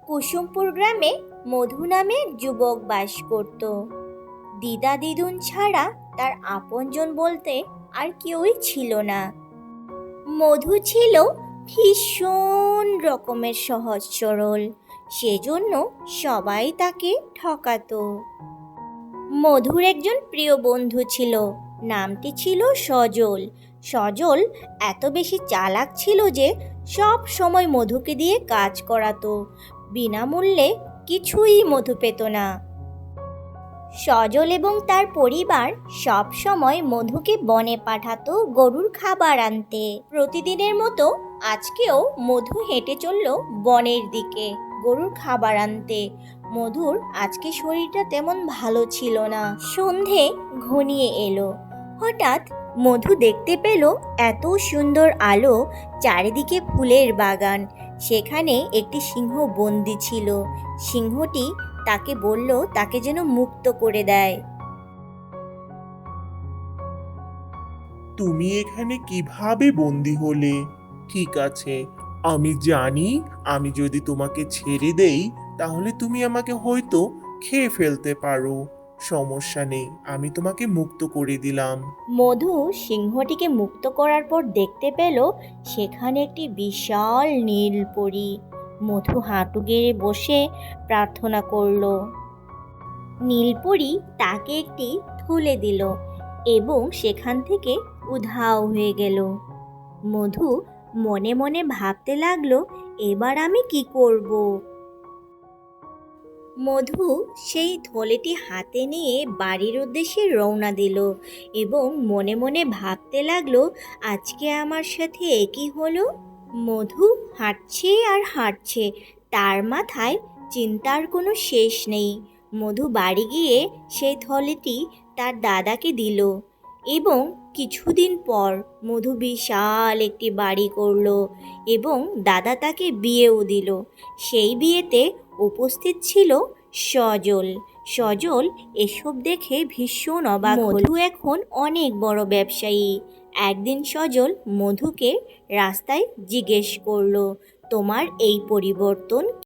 কুসুমপুর গ্রামে মধু নামে এক যুবক বাস করত। দিদা দিদুন ছাড়া তার আপনজন বলতে আর কেউই ছিল না। মধু ছিল ভীষণ রকমের সহজ সরল, সেজন্য সবাই তাকে ঠকাতো। মধুর একজন প্রিয় বন্ধু ছিল, নামটি ছিল সজল। সজল এত বেশি চালাক ছিল যে সব সময় মধুকে দিয়ে কাজ করাতো, বিনামূল্যে কিছুই মধু পেত না। সজল এবং তার পরিবার সব সময় মধুকে বনে পাঠাতো গরুর খাবার আনতে। প্রতিদিনের মতো আজকেও মধু হেঁটে চলল বনের দিকে গরুর খাবার আনতে। মধুর আজকে শরীরটা তেমন ভালো ছিল না। সন্ধে ঘনিয়ে এলো। হঠাৎ মধু দেখতে পেল এত সুন্দর আলো, চারিদিকে ফুলের বাগান। সেখানে একটি সিংহ বন্দী ছিল। সিংহটি তাকে বলল তাকে যেন মুক্ত করে দেয়। তুমি এখানে কিভাবে বন্দি হলে? ঠিক আছে, আমি জানি আমি যদি তোমাকে ছেড়ে দেই তাহলে তুমি আমাকে হয়তো খেয়ে ফেলতে পারো। সমস্যা নেই, আমি তোমাকে মুক্ত করে দিলাম। মধু সিংহটিকে মুক্ত করার পর দেখতে পেল সেখানে একটি বিশাল নীলপরী। মধু হাঁটু গেড়ে বসে প্রার্থনা করল। নীলপরী তাকে একটি থলে দিল এবং সেখান থেকে উধাও হয়ে গেল। মধু মনে মনে ভাবতে লাগলো, এবার আমি কি করব। মধু সেই থলেটি হাতে নিয়ে বাড়ির উদ্দেশ্যে রওনা দিল এবং মনে মনে ভাবতে লাগলো, আজকে আমার সাথে একই হলো। মধু হাঁটছে আর হাঁটছে, তার মাথায় চিন্তার কোনো শেষ নেই। মধু বাড়ি গিয়ে সেই থলেটি তার দাদাকে দিল এবং কিছুদিন পর মধু বিশাল একটি বাড়ি করলো এবং দাদা তাকে বিয়েও দিল। সেই বিয়েতে উপস্থিত ছিল সজল। সজল এসব দেখে ভীষণ অবাক হলো। মধু এখন অনেক বড় ব্যবসায়ী। একদিন সজল মধুকে রাস্তায় জিজ্ঞেস করলো, তোমার এই পরিবর্তন